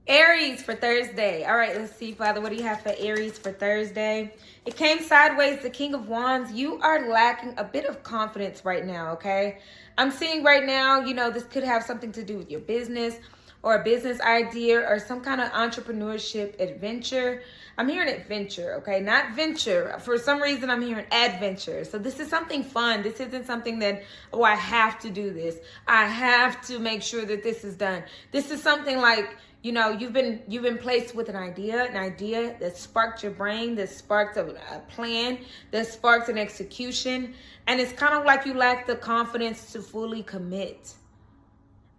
Aries for Thursday. All right, let's see, Father, what do you have for Aries for Thursday? It came sideways, the King of Wands. You are lacking a bit of confidence right now, okay? I'm seeing right now, this could have something to do with your business or a business idea or some kind of entrepreneurship adventure. I'm hearing adventure, okay? Not venture. For some reason, I'm hearing adventure. So this is something fun. This isn't something that, oh, I have to do this. I have to make sure that this is done. This is something like, you've been placed with an idea that sparked your brain, that sparked a plan, that sparked an execution. And it's kind of like you lack the confidence to fully commit.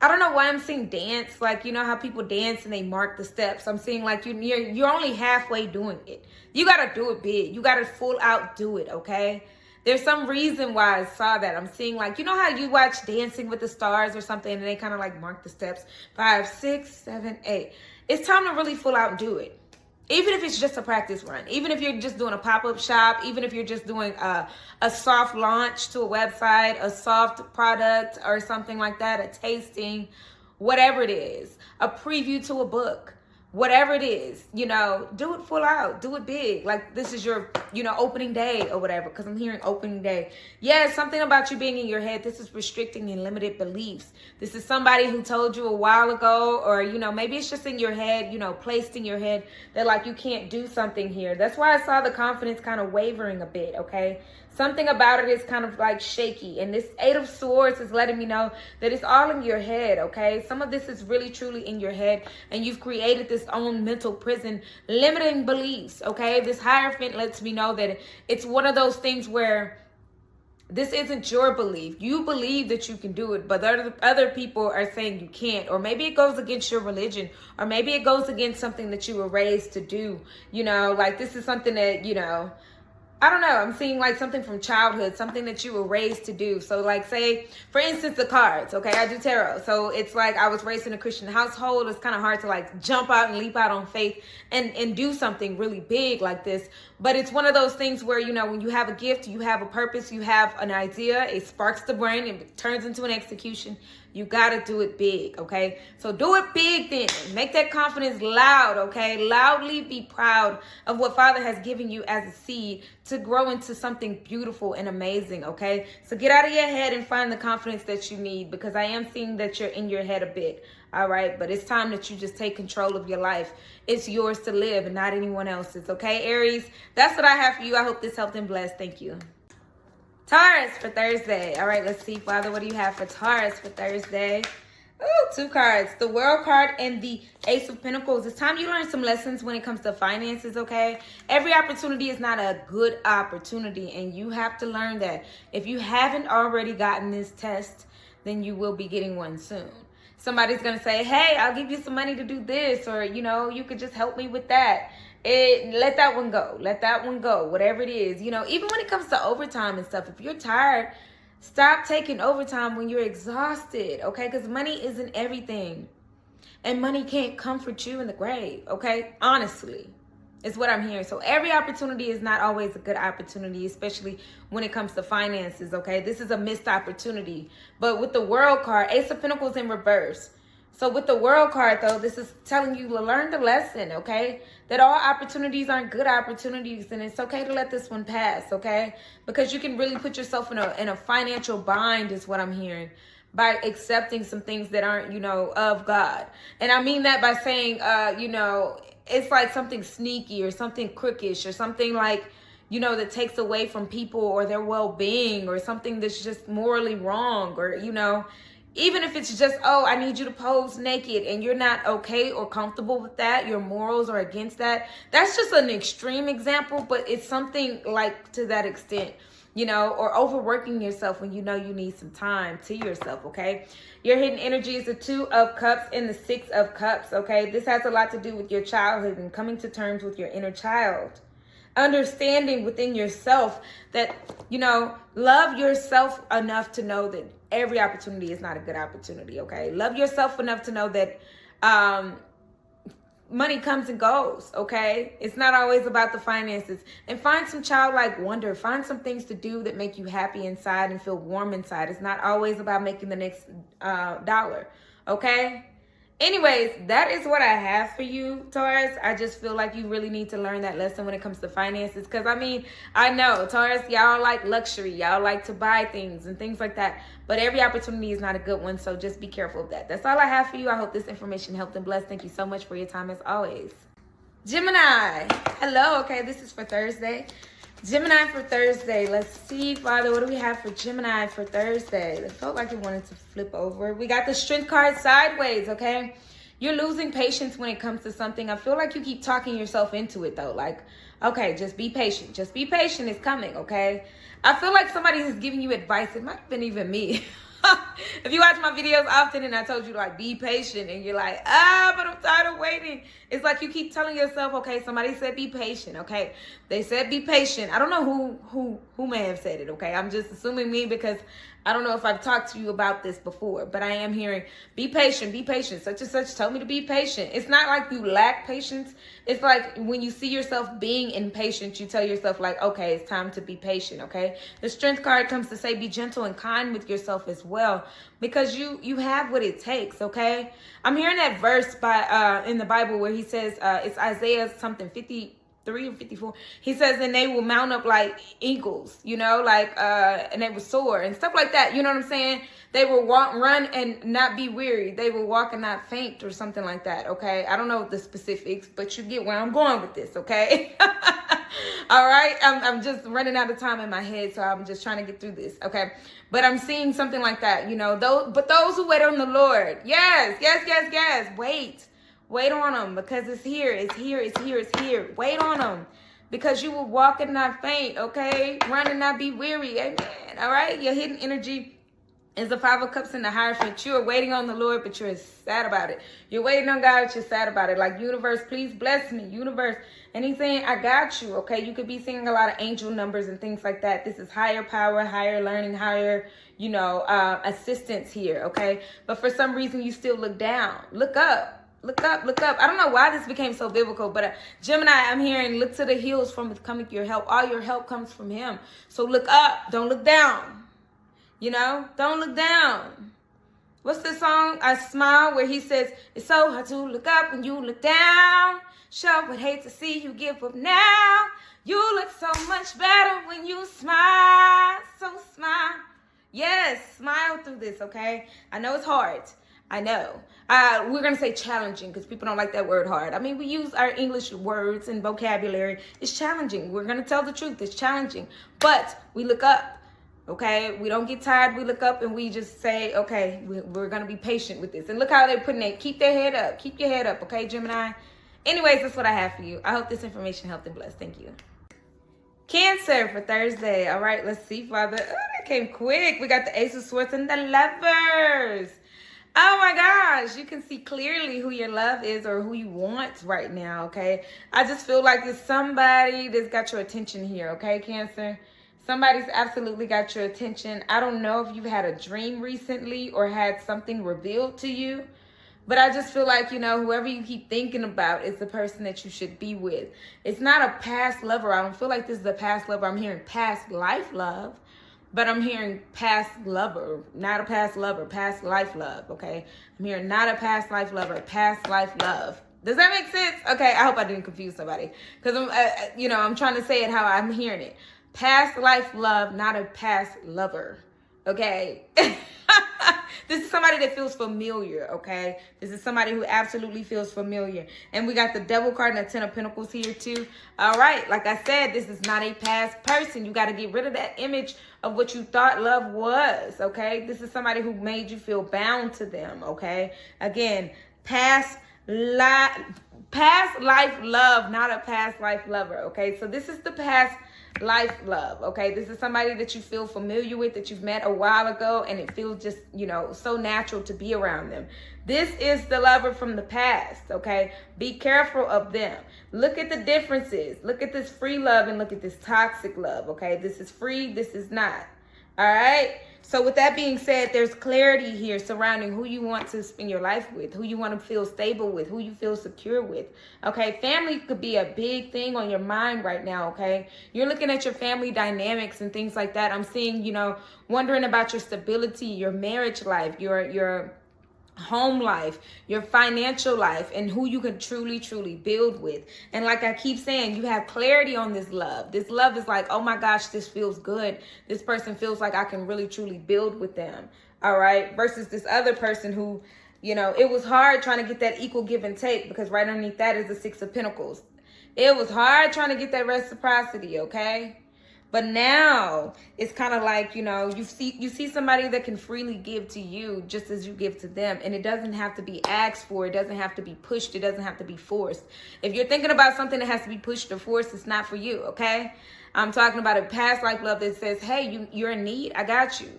I don't know why I'm seeing dance. Like, you know how people dance and they mark the steps. I'm seeing like you're only halfway doing it. You got to do it big. You got to full out do it, okay? There's some reason why I saw that. I'm seeing like, you know how you watch Dancing with the Stars or something and they kind of like mark the steps? 5, 6, 7, 8. It's time to really full out do it. Even if it's just a practice run, even if you're just doing a pop-up shop, even if you're just doing a soft launch to a website, a soft product or something like that, a tasting, whatever it is, a preview to a book, whatever it is, do it full out, do it big. Like this is your, opening day or whatever, because I'm hearing opening day. Yeah, something about you being in your head. This is restricting and limited beliefs. This is somebody who told you a while ago, or, maybe it's just in your head, placed in your head that like you can't do something here. That's why I saw the confidence kind of wavering a bit, okay? Something about it is kind of like shaky. And this 8 of Swords is letting me know that it's all in your head, okay? Some of this is really, truly in your head. And you've created this own mental prison, limiting beliefs, okay? This Hierophant lets me know that it's one of those things where this isn't your belief. You believe that you can do it, but other people are saying you can't. Or maybe it goes against your religion. Or maybe it goes against something that you were raised to do. Like this is something that, I don't know. I'm seeing like something from childhood, something that you were raised to do. So like say, for instance, the cards, okay? I do tarot. So it's like I was raised in a Christian household. It's kind of hard to like jump out and leap out on faith and do something really big like this. But it's one of those things where, when you have a gift, you have a purpose, you have an idea, it sparks the brain and it turns into an execution. You got to do it big, okay? So do it big then. Make that confidence loud, okay? Loudly be proud of what Father has given you as a seed to grow into something beautiful and amazing, okay? So get out of your head and find the confidence that you need, because I am seeing that you're in your head a bit, all right? But it's time that you just take control of your life. It's yours to live and not anyone else's, okay, Aries? That's what I have for you. I hope this helped and blessed. Thank you. Taurus for Thursday. All right, let's see, Father, what do you have for Taurus for Thursday? Ooh, 2 cards. The World card and the Ace of Pentacles. It's time you learn some lessons when it comes to finances, okay? Every opportunity is not a good opportunity, and you have to learn that. If you haven't already gotten this test, then you will be getting one soon. Somebody's going to say, hey, I'll give you some money to do this, or, you could just help me with that. Let that one go. Let that one go. Whatever it is, even when it comes to overtime and stuff, if you're tired, stop taking overtime when you're exhausted, okay? Because money isn't everything. And money can't comfort you in the grave, okay? Honestly, is what I'm hearing. So every opportunity is not always a good opportunity, especially when it comes to finances, okay? This is a missed opportunity. But with the World card, Ace of Pentacles in reverse. So with the World card, though, this is telling you to learn the lesson, okay? That all opportunities aren't good opportunities, and it's okay to let this one pass, okay? Because you can really put yourself in a financial bind is what I'm hearing, by accepting some things that aren't, of God. And I mean that by saying, it's like something sneaky or something crookish or something like, that takes away from people or their well-being, or something that's just morally wrong, or, even if it's just, oh, I need you to pose naked, and you're not okay or comfortable with that, your morals are against that. That's just an extreme example, but it's something like to that extent, or overworking yourself when you need some time to yourself, okay? Your hidden energy is the 2 of Cups and the 6 of Cups, okay? This has a lot to do with your childhood and coming to terms with your inner child. Understanding within yourself that, love yourself enough to know that every opportunity is not a good opportunity, okay? Love yourself enough to know that money comes and goes, okay? It's not always about the finances. And find some childlike wonder. Find some things to do that make you happy inside and feel warm inside. It's not always about making the next dollar, okay? Anyways, that is what I have for you, Taurus. I just feel like you really need to learn that lesson when it comes to finances. Because, I mean, I know, Taurus, y'all like luxury. Y'all like to buy things and things like that. But every opportunity is not a good one, so just be careful of that. That's all I have for you. I hope this information helped and blessed. Thank you so much for your time as always. Gemini. Hello. Okay, this is for Thursday. Gemini for Thursday. Let's see, Father, what do we have for Gemini for Thursday? It felt like it wanted to flip over. We got the Strength card sideways, okay? You're losing patience when it comes to something. I feel like you keep talking yourself into it, though. Like, okay, just be patient. Just be patient. It's coming, okay? I feel like somebody is giving you advice. It might have been even me. If you watch my videos often and I told you, like, be patient, and you're like, but I'm tired of waiting. It's like you keep telling yourself, okay, somebody said be patient, okay? They said be patient. I don't know who may have said it, okay? I'm just assuming me because I don't know if I've talked to you about this before, but I am hearing be patient, be patient. Such and such told me to be patient. It's not like you lack patience. It's like when you see yourself being impatient, you tell yourself like, okay, it's time to be patient, okay? The Strength card comes to say be gentle and kind with yourself as well, because you have what it takes, okay? I'm hearing that verse by in the Bible where he says, it's Isaiah something 53 or 54. He says, and they will mount up like eagles, you know, like, and they will soar and stuff like that. You know what I'm saying? They will walk, run and not be weary. They will walk and not faint or something like that, okay? I don't know the specifics, but you get where I'm going with this, okay? All right? I'm just running out of time in my head, so I'm just trying to get through this, okay? But I'm seeing something like that, you know. Those who wait on the Lord, yes. Wait on them because it's here. Wait on them because you will walk and not faint, okay? Run and not be weary, amen. All right? Your hidden energy is the Five of Cups in the Hierophant. You are waiting on the Lord, but you're sad about it. You're waiting on God, but you're sad about it. Like, universe, please bless me, universe. And he's saying, I got you, okay? You could be seeing a lot of angel numbers and things like that. This is higher power, higher learning, higher, you know, assistance here, okay? But for some reason, you still look down. Look up. Look up. I don't know why this became so biblical, but Gemini, I'm hearing look to the hills from coming your help. All your help comes from him. So look up. Don't look down. You know, don't look down. What's the song? I Smile, where he says, it's so hard to look up when you look down. Sure would hate to see you give up now. You look so much better when you smile. So smile. Yes, smile through this, okay? I know it's hard. I know. We're going to say challenging because people don't like that word hard. I mean, we use our English words and vocabulary. It's challenging. We're going to tell the truth. It's challenging. But we look up. Okay, we don't get tired. We look up and we just say, okay, we're going to be patient with this. And look how they're putting it. Keep their head up. Keep your head up. Okay, Gemini. Anyways, that's what I have for you. I hope this information helped and blessed. Thank you. Cancer for Thursday. All right, let's see, Father. Oh, that came quick. We got the Ace of Swords and the Lovers. Oh my gosh, you can see clearly who your love is or who you want right now, okay? I just feel like there's somebody that's got your attention here, okay, Cancer? Somebody's absolutely got your attention. I don't know if you've had a dream recently or had something revealed to you, but I just feel like, you know, whoever you keep thinking about is the person that you should be with. It's not a past lover. I don't feel like this is a past lover. I'm hearing past life love, but I'm hearing past lover, not a past lover, past life love, okay? I'm hearing not a past life lover, past life love. Does that make sense? Okay, I hope I didn't confuse somebody because I'm trying to say it how I'm hearing it. Past life love, not a past lover, okay? This is somebody that feels familiar, okay? This is somebody who absolutely feels familiar. And we got the Devil card and the Ten of Pentacles here too. All right, like I said, this is not a past person. You got to get rid of that image of what you thought love was, okay? This is somebody who made you feel bound to them, okay? Again, past life love, not a past life lover, okay? So this is the past life love, okay? This is somebody that you feel familiar with, that you've met a while ago, and it feels just, so natural to be around them. This is the lover from the past, okay? Be careful of them. Look at the differences. Look at this free love and look at this toxic love, okay? This is free, this is not, all right? So with that being said, there's clarity here surrounding who you want to spend your life with, who you want to feel stable with, who you feel secure with, okay? Family could be a big thing on your mind right now, okay? You're looking at your family dynamics and things like that. I'm seeing, wondering about your stability, your marriage life, your home life, your financial life, and who you can truly build with. And like I keep saying, you have clarity on this love. This love is like, oh my gosh, this feels good. This person feels like I can really truly build with them. All right. Versus this other person who, you know, it was hard trying to get that equal give and take, because right underneath that is the Six of Pentacles. It was hard trying to get that reciprocity. Okay. But now it's kind of like, you know, you see somebody that can freely give to you just as you give to them. And it doesn't have to be asked for. It doesn't have to be pushed. It doesn't have to be forced. If you're thinking about something that has to be pushed or forced, it's not for you, okay? I'm talking about a past life love that says, hey, you're in need. I got you,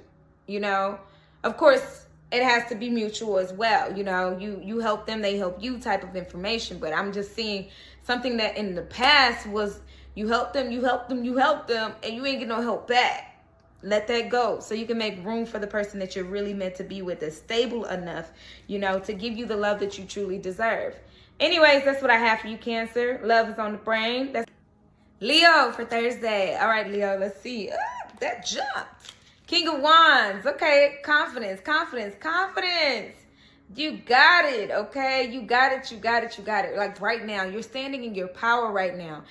you know. Of course, it has to be mutual as well. You know, you help them, they help you type of information. But I'm just seeing something that in the past was, you help them, and you ain't get no help back. Let that go so you can make room for the person that you're really meant to be with, that's stable enough, you know, to give you the love that you truly deserve. Anyways, that's what I have for you, Cancer. Love is on the brain. That's Leo for Thursday. All right, Leo, let's see. That jump. King of Wands. Okay, confidence. You got it, okay? You got it. Like right now, you're standing in your power right now.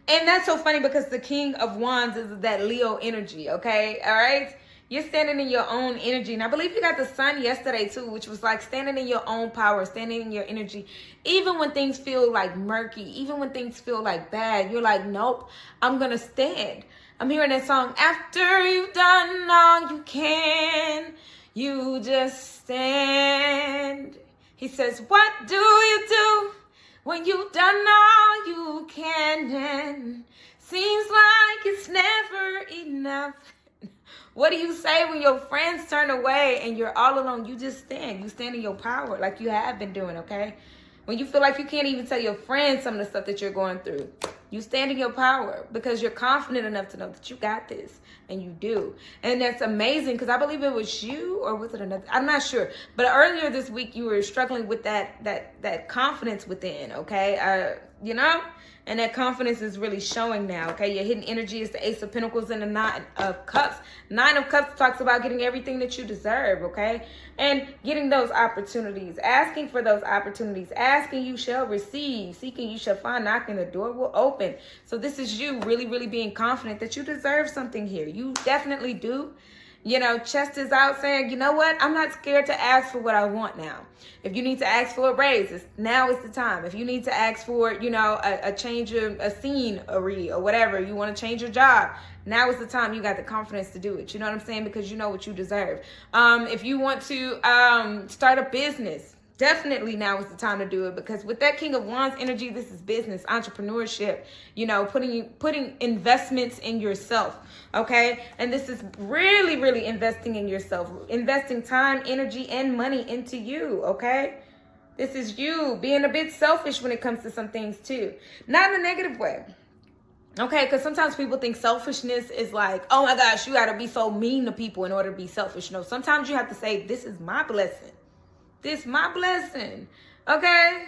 And that's so funny because the King of Wands is that Leo energy, okay? All right? You're standing in your own energy. And I believe you got the sun yesterday too, which was like standing in your own power, standing in your energy. Even when things feel like murky, even when things feel like bad, you're like, nope, I'm going to stand. I'm hearing that song, after you've done all you can, you just stand. He says, what do you do when you've done all you can? And seems like it's never enough. What do you say when your friends turn away and you're all alone? You just stand. You stand in your power like you have been doing, okay? When you feel like you can't even tell your friends some of the stuff that you're going through, you stand in your power because you're confident enough to know that you got this, and you do. And that's amazing because I believe it was you, or was it another? I'm not sure. But earlier this week, you were struggling with that confidence within, okay? You know? And that confidence is really showing now, okay? Your hidden energy is the Ace of Pentacles and the Nine of Cups. Nine of Cups talks about getting everything that you deserve, okay? And getting those opportunities, asking for those opportunities. Asking, you shall receive. Seeking, you shall find. Knocking, the door will open. So this is you really being confident that you deserve something here. You definitely do. You know, chest is out saying, you know what? I'm not scared to ask for what I want now. If you need to ask for a raise, now is the time. If you need to ask for, you know, a change of a scenery or whatever, you want to change your job, now is the time. You got the confidence to do it. You know what I'm saying? Because you know what you deserve. If you want to start a business, definitely now is the time to do it, because with that King of Wands energy, this is business, entrepreneurship, you know, putting investments in yourself, okay? And this is really investing in yourself, investing time, energy, and money into you, okay? This is you being a bit selfish when it comes to some things too. Not in a negative way. Okay, because sometimes people think selfishness is like, oh my gosh, you got to be so mean to people in order to be selfish. No, sometimes you have to say, this is my blessing. This my blessing, okay?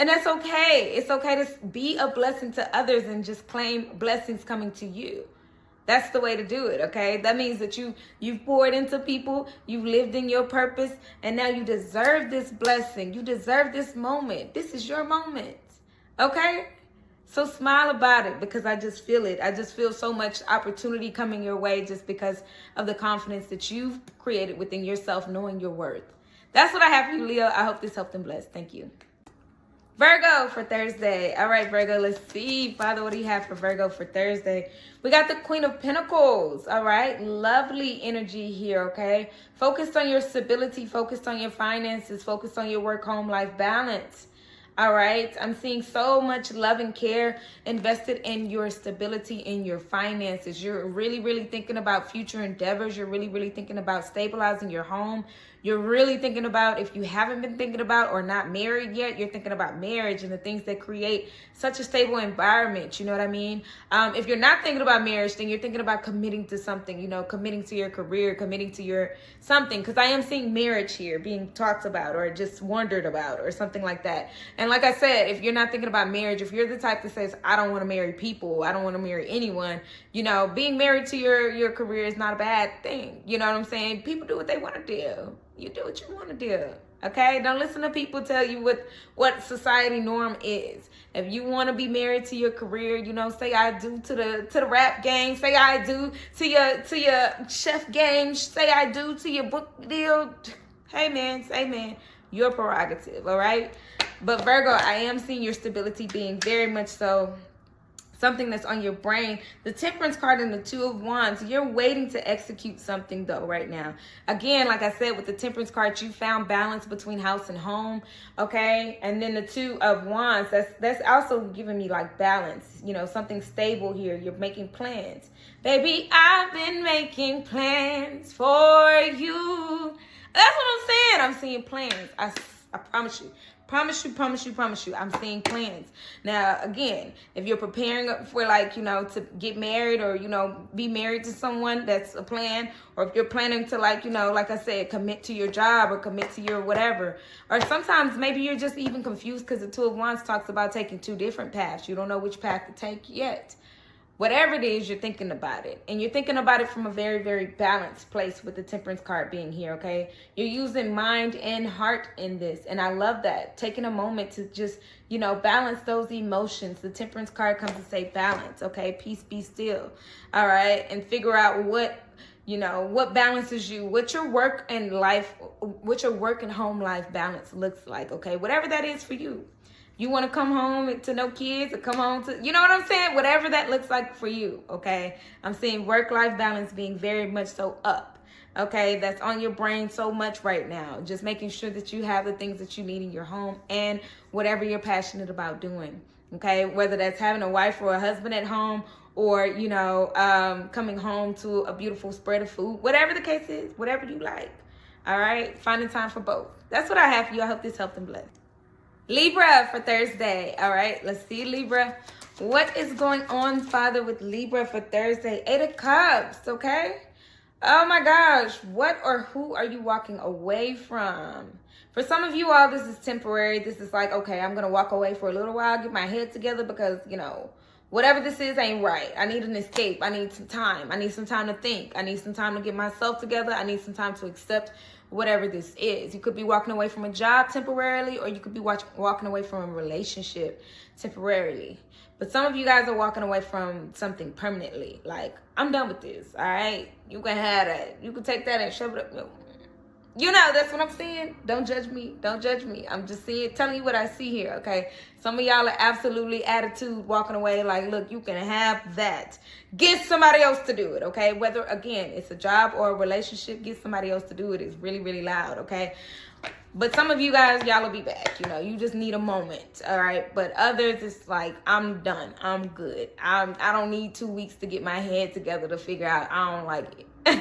And that's okay. It's okay to be a blessing to others and just claim blessings coming to you. That's the way to do it, okay? That means that you've poured into people, you've lived in your purpose, and now you deserve this blessing. You deserve this moment. This is your moment, okay? So smile about it, because I just feel it. I just feel so much opportunity coming your way just because of the confidence that you've created within yourself, knowing your worth. That's what I have for you, Leo. I hope this helped and blessed. Thank you. Virgo for Thursday. All right, Virgo, let's see. Father, what do you have for Virgo for Thursday? We got the Queen of Pentacles. All right, lovely energy here, okay? Focused on your stability, focused on your finances, focused on your work-home life balance. All right, I'm seeing so much love and care invested in your stability, in your finances. You're really thinking about future endeavors. You're really thinking about stabilizing your home. You're really thinking about, if you haven't been thinking about or not married yet, you're thinking about marriage and the things that create such a stable environment. You know what I mean? If you're not thinking about marriage, then you're thinking about committing to something, you know, committing to your career, committing to your something. Because I am seeing marriage here being talked about or just wondered about or something like that. And like I said, if you're not thinking about marriage, if you're the type that says, I don't want to marry people, I don't want to marry anyone, you know, being married to your career is not a bad thing. You know what I'm saying? People do what they want to do. You do what you want to do, Okay? Don't listen to people tell you what society norm is. If you want to be married to your career, you know, say I do to the rap game, say I do to your chef game, say I do to your book deal. Hey man, say man, your prerogative, all right? But Virgo, I am seeing your stability being very much so something that's on your brain. The Temperance card and the Two of Wands, you're waiting to execute something though right now. Again, like I said, with the Temperance card, you found balance between house and home, okay? And then the Two of Wands, that's also giving me like balance, you know, something stable here. You're making plans. Baby, I've been making plans for you. That's what I'm saying. I'm seeing plans. I promise you. Promise you. I'm seeing plans. Now, again, if you're preparing for like, you know, to get married or, you know, be married to someone, that's a plan. Or if you're planning to like, you know, like I said, commit to your job or commit to your whatever. Or sometimes maybe you're just even confused because the Two of Wands talks about taking two different paths. You don't know which path to take yet. Whatever it is, you're thinking about it. And you're thinking about it from a very, very balanced place with the Temperance card being here, okay? You're using mind and heart in this. And I love that. Taking a moment to just, you know, balance those emotions. The Temperance card comes to say balance, okay? Peace, be still, all right? And figure out what, you know, what balances you, what your work and home life balance looks like, okay? Whatever that is for you. You want to come home to no kids or come home to, you know what I'm saying? Whatever that looks like for you, okay? I'm seeing work-life balance being very much so up, okay? That's on your brain so much right now. Just making sure that you have the things that you need in your home and whatever you're passionate about doing, okay? Whether that's having a wife or a husband at home or, you know, coming home to a beautiful spread of food, whatever the case is, whatever you like, all right? Finding time for both. That's what I have for you. I hope this helped and blessed. Libra for Thursday. All right, let's see, Libra. What is going on, Father, with Libra for Thursday? 8 of Cups, okay? Oh my gosh, what or who are you walking away from? For some of you all, this is temporary. This is like, okay, I'm going to walk away for a little while, get my head together because, you know, whatever this is ain't right. I need an escape. I need some time. I need some time to think. I need some time to get myself together. I need some time to accept whatever this is. You could be walking away from a job temporarily, or you could be walking away from a relationship temporarily. But some of you guys are walking away from something permanently. Like, I'm done with this, all right? You can have that. You can take that and shove it up. You know, that's what I'm saying. Don't judge me. Don't judge me. I'm just telling you what I see here, okay? Some of y'all are absolutely attitude walking away like, look, you can have that. Get somebody else to do it, okay? Whether, again, it's a job or a relationship, get somebody else to do it. It's really, really loud, okay? But some of you guys, y'all will be back. You know, you just need a moment, all right? But others, it's like, I'm done. I'm good. I don't need 2 weeks to get my head together to figure out I don't like it.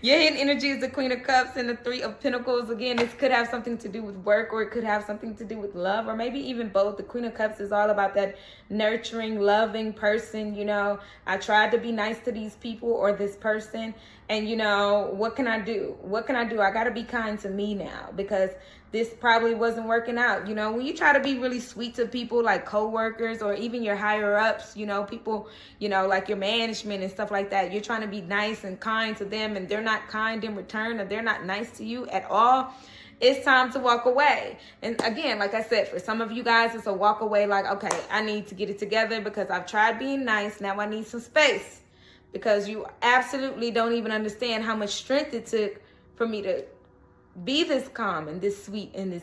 Your hidden energy is the Queen of Cups and the Three of Pentacles. Again, this could have something to do with work, or it could have something to do with love, or maybe even both. The Queen of Cups is all about that nurturing, loving person. You know, I tried to be nice to these people or this person, and you know, what can I do? What can I do? I got to be kind to me now because this probably wasn't working out. You know, when you try to be really sweet to people like coworkers or even your higher ups, you know, people, you know, like your management and stuff like that, you're trying to be nice and kind to them and they're not kind in return, or they're not nice to you at all. It's time to walk away. And again, like I said, for some of you guys, it's a walk away like, okay, I need to get it together because I've tried being nice. Now I need some space, because you absolutely don't even understand how much strength it took for me to be this calm and this sweet and this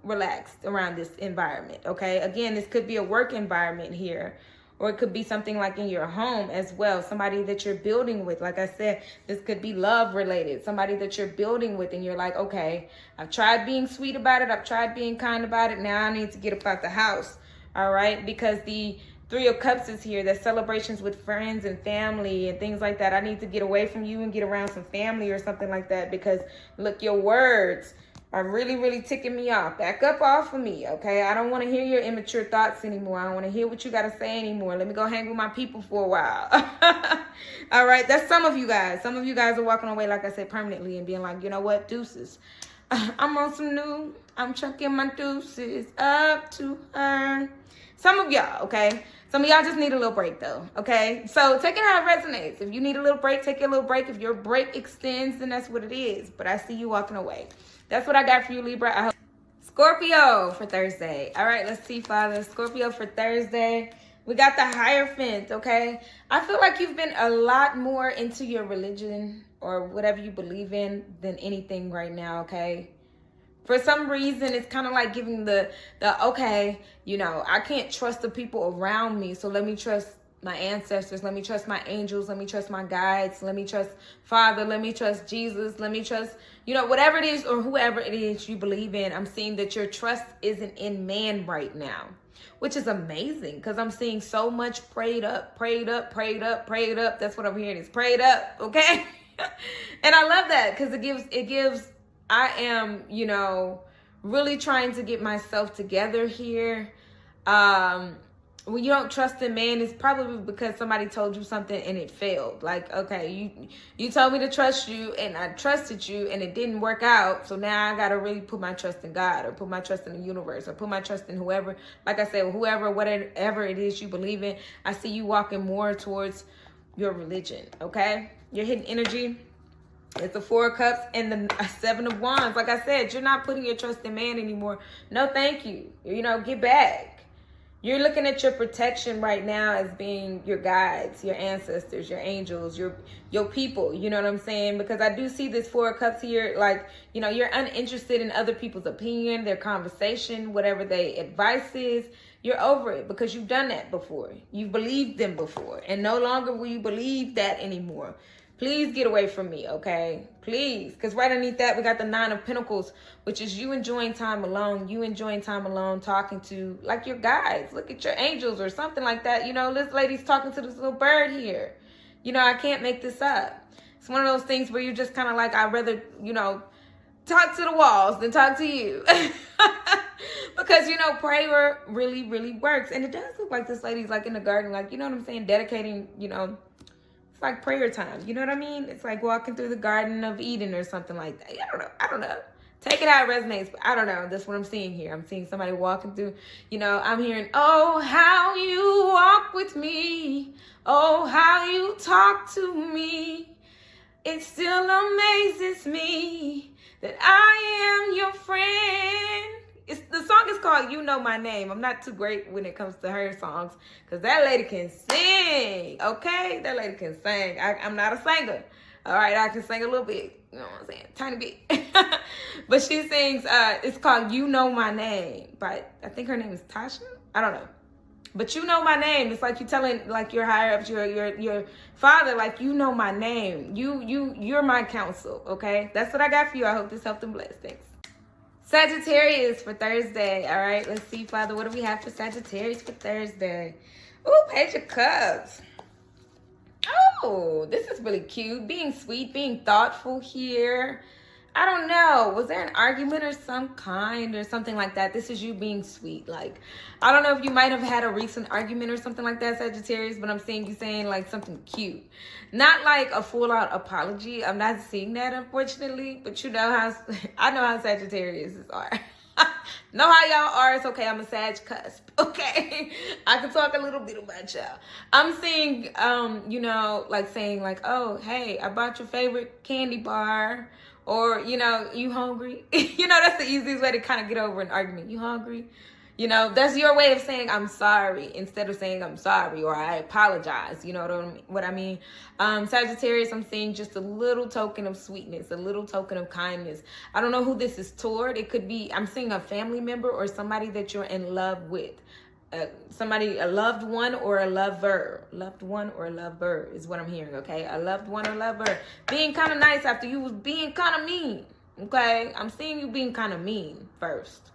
relaxed around this environment, okay? Again, this could be a work environment here, or it could be something like in your home as well, somebody that you're building with. Like I said, this could be love related, somebody that you're building with, and you're like, okay, I've tried being sweet about it, I've tried being kind about it, now I need to get up out the house, all right? Because the Three of Cups is here. That's celebrations with friends and family and things like that. I need to get away from you and get around some family or something like that, because look, your words are really, really ticking me off. Back up off of me, okay? I don't want to hear your immature thoughts anymore. I don't want to hear what you got to say anymore. Let me go hang with my people for a while. All right, that's some of you guys. Some of you guys are walking away, like I said, permanently and being like, you know what, deuces. I'm on some new, I'm chucking my deuces up to her. Some of y'all, okay? Some of y'all just need a little break though, okay? So take it how it resonates. If you need a little break, take a little break. If your break extends, then that's what it is. But I see you walking away. That's what I got for you, Libra. I hope. Scorpio for Thursday. All right, let's see, Father. Scorpio for Thursday. We got the Hierophant, okay? I feel like you've been a lot more into your religion or whatever you believe in than anything right now, okay? For some reason, it's kind of like giving the okay, you know, I can't trust the people around me, so let me trust my ancestors, let me trust my angels, let me trust my guides, let me trust Father, let me trust Jesus, let me trust, you know, whatever it is or whoever it is you believe in. I'm seeing that your trust isn't in man right now, which is amazing because I'm seeing so much prayed up, prayed up, prayed up, prayed up. That's what I'm hearing is prayed up, okay? And I love that because it gives, I am, you know, really trying to get myself together here. When you don't trust in man, it's probably because somebody told you something and it failed. Like, okay, you told me to trust you and I trusted you and it didn't work out. So now I got to really put my trust in God or put my trust in the universe or put my trust in whoever, like I said, whoever, whatever it is you believe in. I see you walking more towards your religion, okay? Your hidden energy. It's the Four of Cups and the Seven of Wands. Like I said, you're not putting your trust in man anymore. No, thank you. You know, get back. You're looking at your protection right now as being your guides, your ancestors, your angels, your people. You know what I'm saying? Because I do see this Four of Cups here. Like, you know, you're uninterested in other people's opinion, their conversation, whatever their advice is. You're over it because you've done that before. You've believed them before. And no longer will you believe that anymore. Please get away from me, okay? Please. Because right underneath that, we got the Nine of Pentacles, which is you enjoying time alone. You enjoying time alone, talking to, like, your guides. Look at your angels or something like that. You know, this lady's talking to this little bird here. You know, I can't make this up. It's one of those things where you're just kind of like, I'd rather, you know, talk to the walls than talk to you. Because, you know, prayer really, really works. And it does look like this lady's, like, in the garden, like, you know what I'm saying? Dedicating, you know, like prayer time, you know what I mean? It's like walking through the Garden of Eden or something like that. I don't know. Take it how it resonates, but I don't know. That's what I'm seeing here. I'm seeing somebody walking through, you know, I'm hearing, oh, how you walk with me. Oh, how you talk to me. It still amazes me that I am your friend. The song is called You Know My Name. I'm not too great when it comes to her songs because that lady can sing, okay? That lady can sing. I'm not a singer. All right, I can sing a little bit. You know what I'm saying? Tiny bit. But she sings, it's called You Know My Name. By, I think her name is Tasha. I don't know. But you know my name. It's like you telling like your higher ups, your father, like, you know my name. You're my counsel, okay? That's what I got for you. I hope this helped and blessed. Thanks. Sagittarius for Thursday. All right, let's see, Father. What do we have for Sagittarius for Thursday? Ooh, Page of Cups. Oh, this is really cute. Being sweet, being thoughtful here. I don't know. Was there an argument or some kind or something like that? This is you being sweet. Like, I don't know if you might have had a recent argument or something like that, Sagittarius, but I'm seeing you saying like something cute. Not like a full-out apology. I'm not seeing that, unfortunately, but you know how, I know how Sagittarius are. Know how y'all are. It's okay. I'm a Sag cusp. Okay. I can talk a little bit about y'all. I'm seeing, you know, like saying like, oh, hey, I bought your favorite candy bar. Or, you know, you hungry? You know, that's the easiest way to kind of get over an argument. You hungry? You know, that's your way of saying I'm sorry instead of saying I'm sorry or I apologize. You know what I mean? Sagittarius, I'm seeing just a little token of sweetness, a little token of kindness. I don't know who this is toward. It could be, I'm seeing a family member or somebody that you're in love with. Somebody, a loved one or a lover. Loved one or a lover is what I'm hearing, okay? A loved one or lover. Being kind of nice after you was being kind of mean, okay? I'm seeing you being kind of mean first.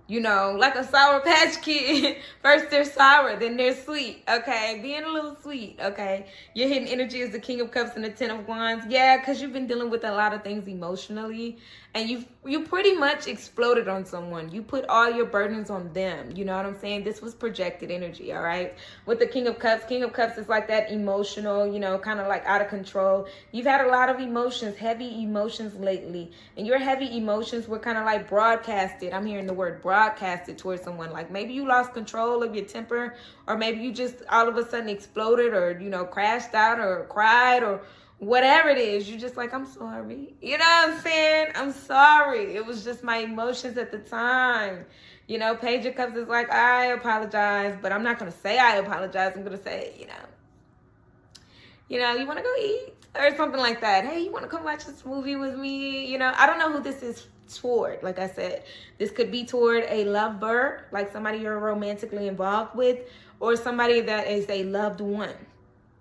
You know, like a Sour Patch Kid. First they're sour, then they're sweet, okay? Being a little sweet, okay? Your hidden energy is the King of Cups and the Ten of Wands. Yeah, because you've been dealing with a lot of things emotionally. And you pretty much exploded on someone. You put all your burdens on them. You know what I'm saying? This was projected energy, all right? With the King of Cups is like that emotional, you know, kind of like out of control. You've had a lot of emotions, heavy emotions lately. And your heavy emotions were kind of like broadcasted. I'm hearing the word broadcasted towards someone. Like maybe you lost control of your temper, or maybe you just all of a sudden exploded or, you know, crashed out or cried or whatever it is, you just like, I'm sorry. You know what I'm saying? I'm sorry. It was just my emotions at the time. You know, Page of Cups is like, I apologize, but I'm not going to say I apologize. I'm going to say, you want to go eat or something like that. Hey, you want to come watch this movie with me? You know, I don't know who this is toward. Like I said, this could be toward a lover, like somebody you're romantically involved with, or somebody that is a loved one.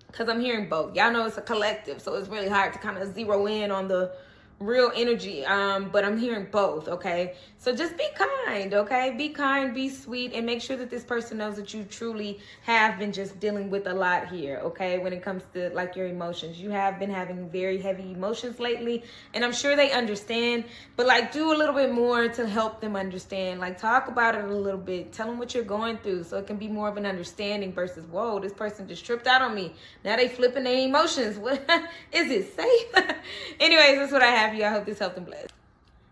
Because I'm hearing both. Y'all know it's a collective, so it's really hard to kind of zero in on the real energy. But I'm hearing both, okay? So just be kind, okay? Be kind, be sweet, and make sure that this person knows that you truly have been just dealing with a lot here, okay? When it comes to like your emotions. You have been having very heavy emotions lately, and I'm sure they understand, but like do a little bit more to help them understand. Like talk about it a little bit. Tell them what you're going through so it can be more of an understanding versus, whoa, this person just tripped out on me. Now they flipping their emotions. What is it safe? Anyways, that's what I have for you. I hope this helped and blessed.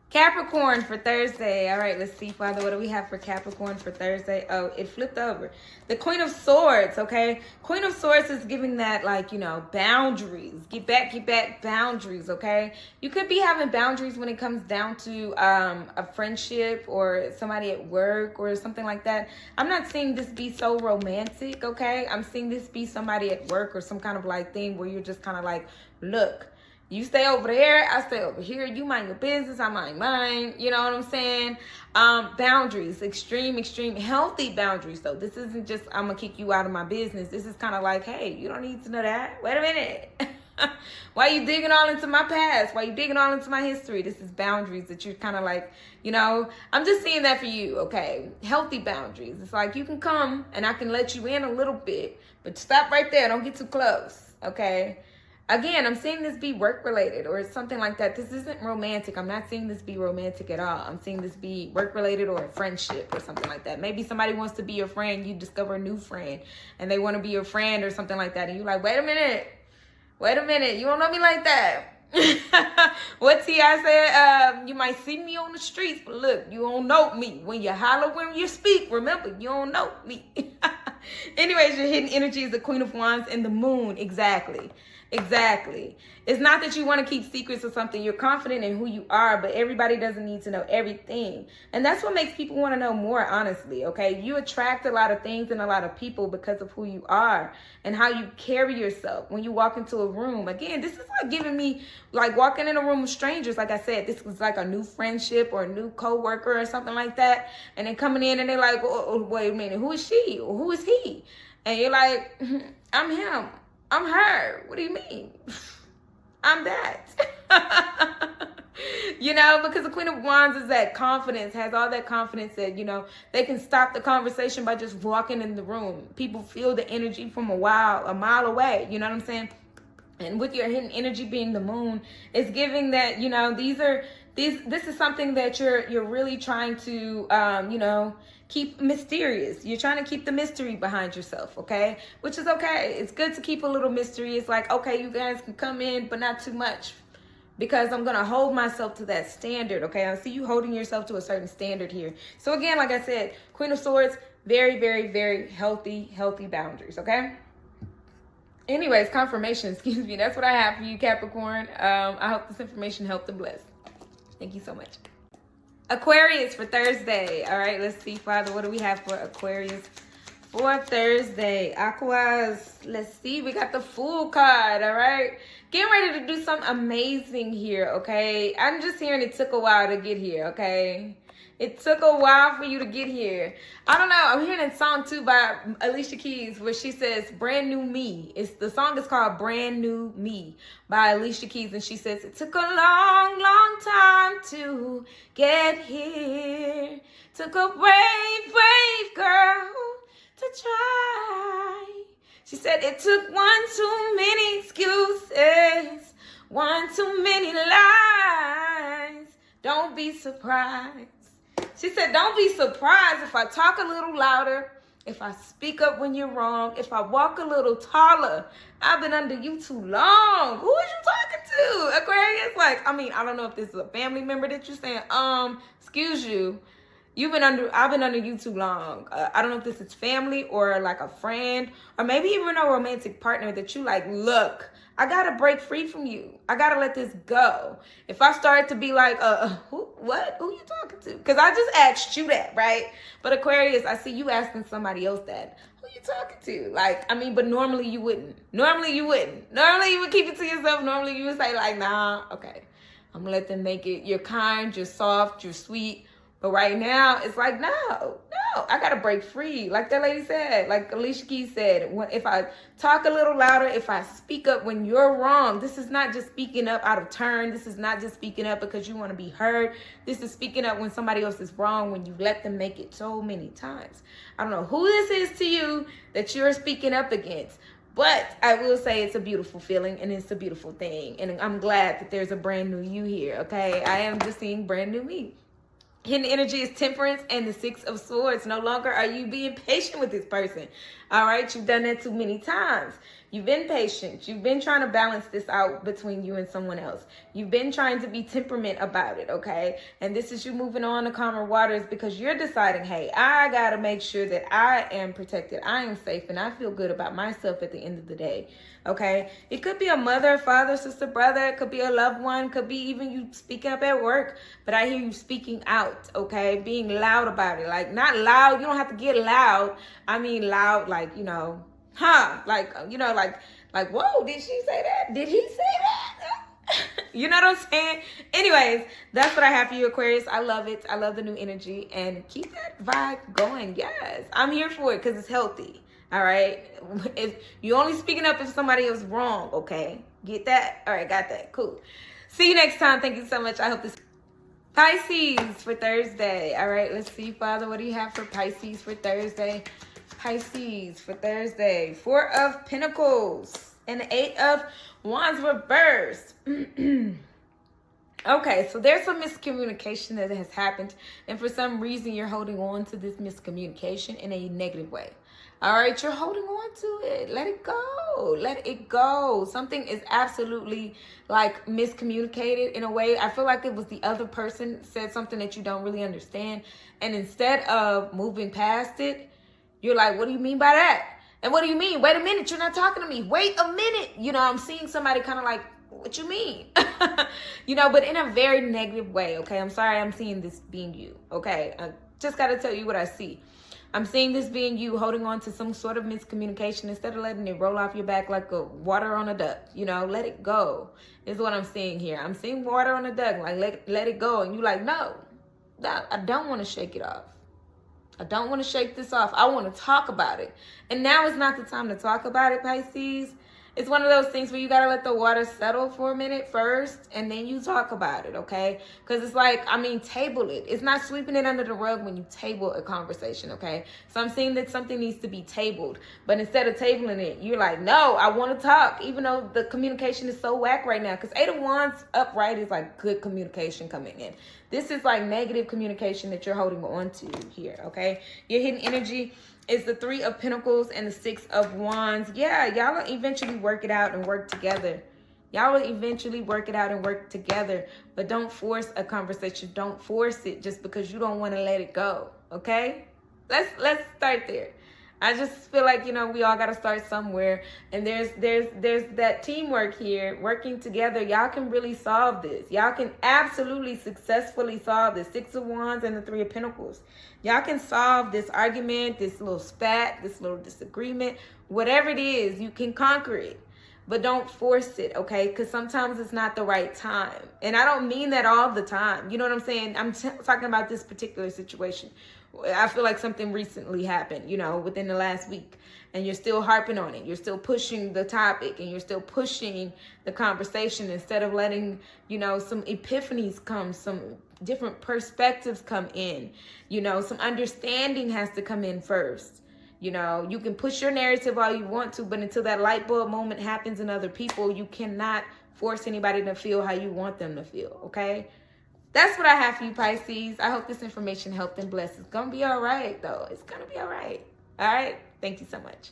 Capricorn for Thursday. All right, let's see, Father, what do we have for Capricorn for Thursday? Oh, it flipped over. The Queen of Swords, okay? Queen of Swords is giving that, like, boundaries. Get back boundaries, okay? You could be having boundaries when it comes down to a friendship or somebody at work or something like that. I'm not seeing this be so romantic, okay? I'm seeing this be somebody at work or some kind of like thing where you're just kind of like, look, you stay over there, I stay over here. You mind your business, I mind mine. You know what I'm saying? Boundaries, extreme, healthy boundaries, though. This isn't just, I'm going to kick you out of my business. This is kind of like, hey, you don't need to know that. Wait a minute. Why you digging all into my past? Why you digging all into my history? This is boundaries that you're kind of like, I'm just seeing that for you, okay? Healthy boundaries. It's like you can come and I can let you in a little bit, but stop right there. Don't get too close, okay? Again, I'm seeing this be work-related or something like that. This isn't romantic. I'm not seeing this be romantic at all. I'm seeing this be work-related or a friendship or something like that. Maybe somebody wants to be your friend. You discover a new friend and they want to be your friend or something like that. And you're like, wait a minute. You don't know me like that. What T.I. said, you might see me on the streets, but look, you don't know me. When you holler, when you speak, remember, you don't know me. Anyways, your hidden energy is the Queen of Wands and the Moon. Exactly. It's not that you want to keep secrets or something. You're confident in who you are, but everybody doesn't need to know everything. And that's what makes people want to know more, honestly, okay? You attract a lot of things and a lot of people because of who you are and how you carry yourself when you walk into a room. Again, this is like giving me, like walking in a room with strangers. Like I said, this was like a new friendship or a new coworker or something like that. And then coming in and they're like, oh, wait a minute, who is she or who is he? And you're like, I'm him. I'm her. What do you mean? I'm that. Because the Queen of Wands is that confidence, has all that confidence that, they can stop the conversation by just walking in the room. People feel the energy from a mile away. You know what I'm saying? And with your hidden energy being the Moon, it's giving that, this is something that you're really trying to, keep mysterious. You're trying to keep the mystery behind yourself, okay? Which is okay. It's good to keep a little mystery. It's like, okay, you guys can come in, but not too much, because I'm going to hold myself to that standard, okay? I see you holding yourself to a certain standard here. So again, like I said, Queen of Swords, very, very, very healthy boundaries, okay? Anyways, confirmation, excuse me. That's what I have for you, Capricorn. I hope this information helped and blessed. Thank you so much. Aquarius for Thursday. All right, let's see, Father, what do we have for Aquarius for Thursday? Aquas, let's see. We got the Fool card, all right? Getting ready to do something amazing here, okay? I'm just hearing it took a while to get here, okay? It took a while for you to get here. I don't know. I'm hearing a song too by Alicia Keys where she says, brand new me. The song is called Brand New Me by Alicia Keys. And she says, it took a long, long time to get here. Took a brave girl to try. She said, it took one too many excuses, one too many lies. Don't be surprised. She said, don't be surprised if I talk a little louder, if I speak up when you're wrong, if I walk a little taller. I've been under you too long. Who is you talking to, Aquarius? I don't know if this is a family member that you're saying, excuse you. I've been under you too long. I don't know if this is family or like a friend or maybe even a romantic partner that you like, look, I got to break free from you. I got to let this go. If I start to be like, who you talking to? Because I just asked you that, right? But Aquarius, I see you asking somebody else that. Who you talking to? Like, I mean, but normally you wouldn't. Normally you would keep it to yourself. Normally you would say like, nah, okay. I'm going to let them make it. You're kind, you're soft, you're sweet. But right now, it's like, no, I got to break free. Like that lady said, like Alicia Keys said, if I talk a little louder, if I speak up when you're wrong, this is not just speaking up out of turn. This is not just speaking up because you want to be heard. This is speaking up when somebody else is wrong, when you let them make it so many times. I don't know who this is to you that you're speaking up against. But I will say it's a beautiful feeling and it's a beautiful thing. And I'm glad that there's a brand new you here, okay? I am just seeing brand new me. Hidden energy is temperance and the 6 of swords. No longer are you being patient with this person. All right, you've done that too many times. You've been patient. You've been trying to balance this out between you and someone else. You've been trying to be temperament about it, okay? And this is you moving on to calmer waters because you're deciding, hey, I got to make sure that I am protected. I am safe and I feel good about myself at the end of the day, okay? It could be a mother, father, sister, brother. It could be a loved one. Could be even you speaking up at work. But I hear you speaking out, okay? Being loud about it. Like, not loud. You don't have to get loud. I mean loud, like, you know, like, you know, like, whoa, did she say that? Did he say that? You know what I'm saying? Anyways, that's what I have for you, Aquarius. I love it. I love the new energy and keep that vibe going. Yes, I'm here for it because it's healthy. All right. If you only speaking up if somebody else wrong, okay? Get that? All right, got that. Cool. See you next time. Thank you so much. I hope this Pisces for Thursday. All right, let's see, Father, what do you have for Pisces for Thursday? Pisces for Thursday. 4 of Pentacles and the 8 of Wands reversed. Okay, so there's some miscommunication that has happened, and for some reason you're holding on to this miscommunication in a negative way. All right, you're holding on to it. Let it go. Let it go. Something is absolutely like miscommunicated in a way. I feel like it was the other person said something that you don't really understand, and instead of moving past it, you're like, what do you mean by that? And what do you mean? Wait a minute, you're not talking to me. Wait a minute. You know, I'm seeing somebody kind of like, what you mean? You know, but in a very negative way, okay? I'm sorry I'm seeing this being you, okay? I just got to tell you what I see. I'm seeing this being you holding on to some sort of miscommunication instead of letting it roll off your back like a water on a duck. You know, let it go is what I'm seeing here. I'm seeing water on a duck, like let it go. And you're like, no, I don't want to shake it off. I don't want to shake this off. I want to talk about it. And now is not the time to talk about it, Pisces. It's one of those things where you got to let the water settle for a minute first, and then you talk about it, okay? Because it's like, I mean, table it. It's not sweeping it under the rug when you table a conversation, okay? So I'm seeing that something needs to be tabled. But instead of tabling it, you're like, no, I want to talk, even though the communication is so whack right now. Because 8 of Wands upright is like good communication coming in. This is like negative communication that you're holding on to here, okay? Your hidden energy is the 3 of Pentacles and the 6 of Wands. Yeah, y'all will eventually work it out and work together. Y'all will eventually work it out and work together. But don't force a conversation. Don't force it just because you don't want to let it go, okay? Let's start there. I just feel like, you know, we all got to start somewhere. And there's that teamwork here, working together. Y'all can really solve this. Y'all can absolutely successfully solve this. 6 of Wands and the 3 of Pentacles. Y'all can solve this argument, this little spat, this little disagreement. Whatever it is, you can conquer it. But don't force it, okay? Because sometimes it's not the right time. And I don't mean that all the time. You know what I'm saying? I'm talking about this particular situation. I feel like something recently happened, you know, within the last week. And you're still harping on it. You're still pushing the topic. And you're still pushing the conversation instead of letting, you know, some epiphanies come, some different perspectives come in. You know, some understanding has to come in first. You know, you can push your narrative all you want to, but until that light bulb moment happens in other people, you cannot force anybody to feel how you want them to feel, okay? That's what I have for you, Pisces. I hope this information helped and blessed. It's going to be all right, though. It's going to be all right. All right? Thank you so much.